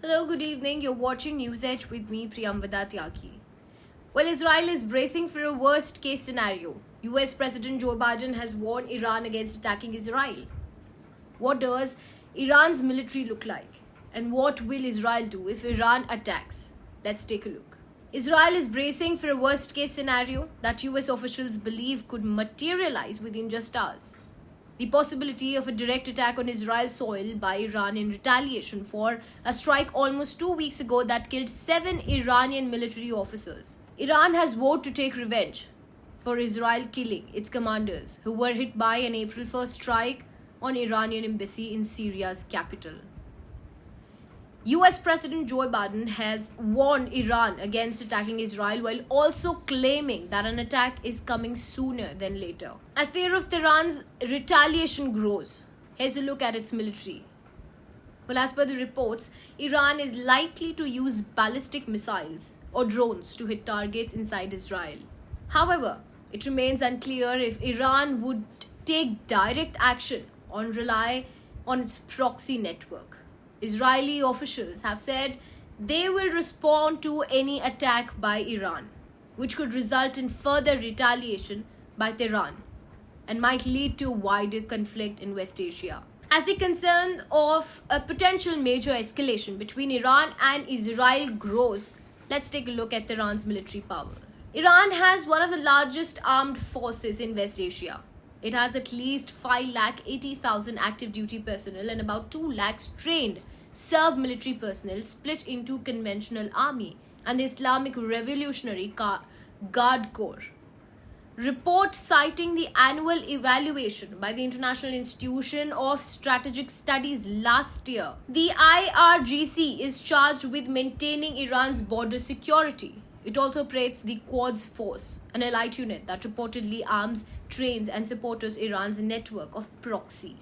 Hello, good evening. You're watching News Edge with me, Priyamvada Tyagi. Well, Israel is bracing for a worst case scenario. US President Joe Biden has warned Iran against attacking Israel. What does Iran's military look like? And what will Israel do if Iran attacks? Let's take a look. Israel is bracing for a worst case scenario that US officials believe could materialize within just hours. The possibility of a direct attack on Israel's soil by Iran in retaliation for a strike almost 2 weeks ago that killed 7 Iranian military officers. Iran has vowed to take revenge for Israel killing its commanders who were hit by an April 1st strike on Iranian embassy in Syria's capital. US President Joe Biden has warned Iran against attacking Israel while also claiming that an attack is coming sooner than later. As fear of Tehran's retaliation grows, here's a look at its military. Well, as per the reports, Iran is likely to use ballistic missiles or drones to hit targets inside Israel. However, it remains unclear if Iran would take direct action or rely on its proxy network. Israeli officials have said they will respond to any attack by Iran, which could result in further retaliation by Tehran and might lead to wider conflict in West Asia. As the concern of a potential major escalation between Iran and Israel grows, let's take a look at Tehran's military power. Iran has one of the largest armed forces in West Asia. It has at least 580,000 active duty personnel and about 2 lakhs trained serve military personnel split into conventional army and the Islamic Revolutionary Guard Corps. Report citing the annual evaluation by the International Institution of Strategic Studies last year, the IRGC is charged with maintaining Iran's border security. It also operates the Quds Force, an elite unit that reportedly arms, trains and supports Iran's network of proxy.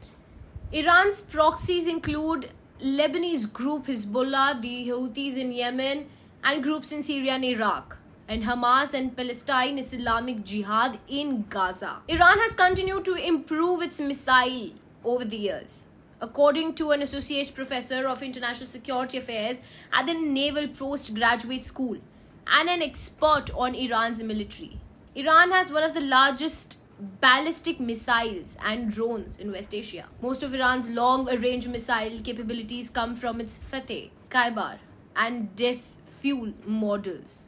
Iran's proxies include Lebanese group Hezbollah, the Houthis in Yemen, and groups in Syria and Iraq, and Hamas and Palestine Islamic Jihad in Gaza. Iran has continued to improve its missile over the years, according to an associate professor of international security affairs at the Naval Postgraduate School and an expert on Iran's military. Iran has one of the largest ballistic missiles and drones in West Asia. Most of Iran's long-range missile capabilities come from its Fateh, Kaibar, and Fuel models,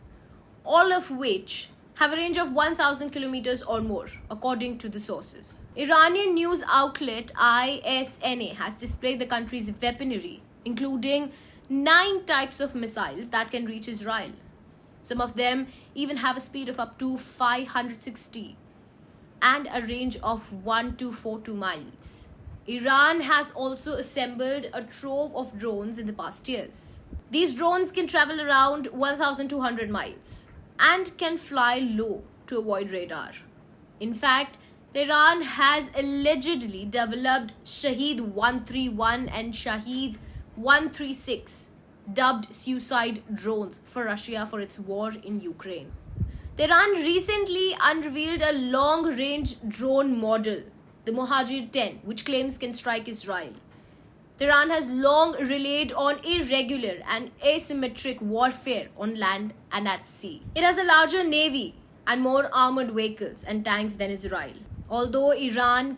all of which have a range of 1,000 kilometers or more, according to the sources. Iranian news outlet ISNA has displayed the country's weaponry, including 9 types of missiles that can reach Israel. Some of them even have a speed of up to 560 and a range of 1,242 miles. Iran has also assembled a trove of drones in the past years. These drones can travel around 1,200 miles and can fly low to avoid radar. In fact, Iran has allegedly developed Shahed 131 and Shahed 136, dubbed suicide drones for Russia for its war in Ukraine. Tehran recently unveiled a long-range drone model, the Mohajir 10, which claims can strike Israel. Tehran has long relied on irregular and asymmetric warfare on land and at sea. It has a larger navy and more armored vehicles and tanks than Israel. Although Iran's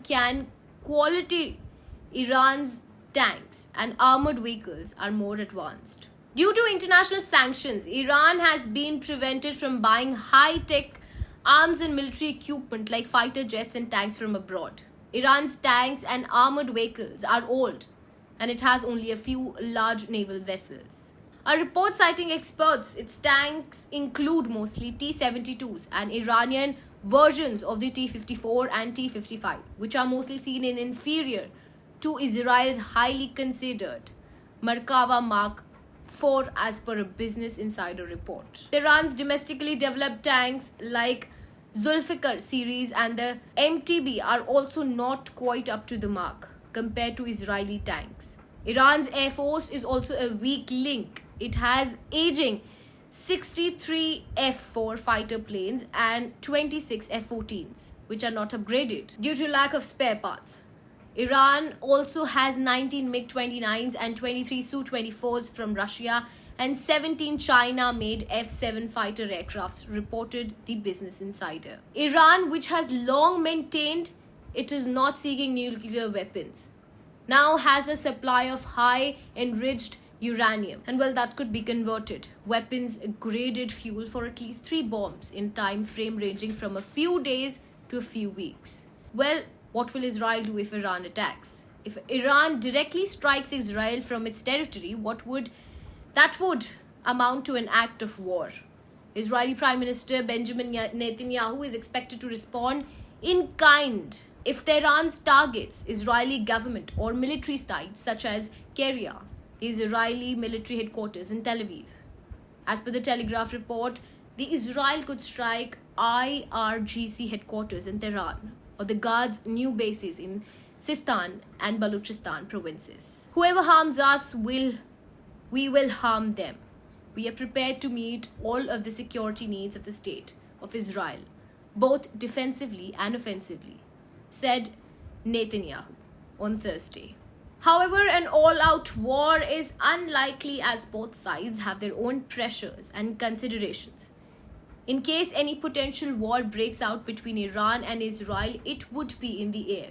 tanks and armored vehicles are more advanced. Due to international sanctions, Iran has been prevented from buying high-tech arms and military equipment like fighter jets and tanks from abroad. Iran's tanks and armored vehicles are old, and it has only a few large naval vessels. A report citing experts, its tanks include mostly T-72s and Iranian versions of the T-54 and T-55, which are mostly seen in inferior to Israel's highly considered Merkava Mark 4 as per a Business Insider report. Iran's domestically developed tanks like Zulfikar series and the MTB are also not quite up to the mark compared to Israeli tanks. Iran's air force is also a weak link. It has aging 63 F-4 fighter planes and 26 F-14s, which are not upgraded due to lack of spare parts. Iran also has 19 MiG-29s and 23 Su-24s from Russia and 17 China-made F-7 fighter aircrafts, reported the Business Insider. Iran, which has long maintained it is not seeking nuclear weapons, now has a supply of high enriched uranium, and well, that could be converted weapons graded fuel for at least 3 bombs in time frame ranging from a few days to a few weeks. Well, what will Israel do if Iran attacks? If Iran directly strikes Israel from its territory, that would amount to an act of war. Israeli Prime Minister Benjamin Netanyahu is expected to respond in kind if Tehran targets Israeli government or military sites such as Keria, Israeli military headquarters in Tel Aviv. As per the Telegraph report, the Israel could strike IRGC headquarters in Tehran or the Guard's new bases in Sistan and Balochistan provinces. Whoever harms us, we will harm them. We are prepared to meet all of the security needs of the state of Israel, both defensively and offensively, said Netanyahu on Thursday. However, an all-out war is unlikely as both sides have their own pressures and considerations. In case any potential war breaks out between Iran and Israel, it would be in the air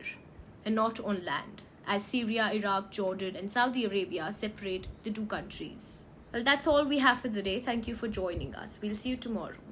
and not on land, as Syria, Iraq, Jordan, and Saudi Arabia separate the two countries. Well, that's all we have for the day. Thank you for joining us. We'll see you tomorrow.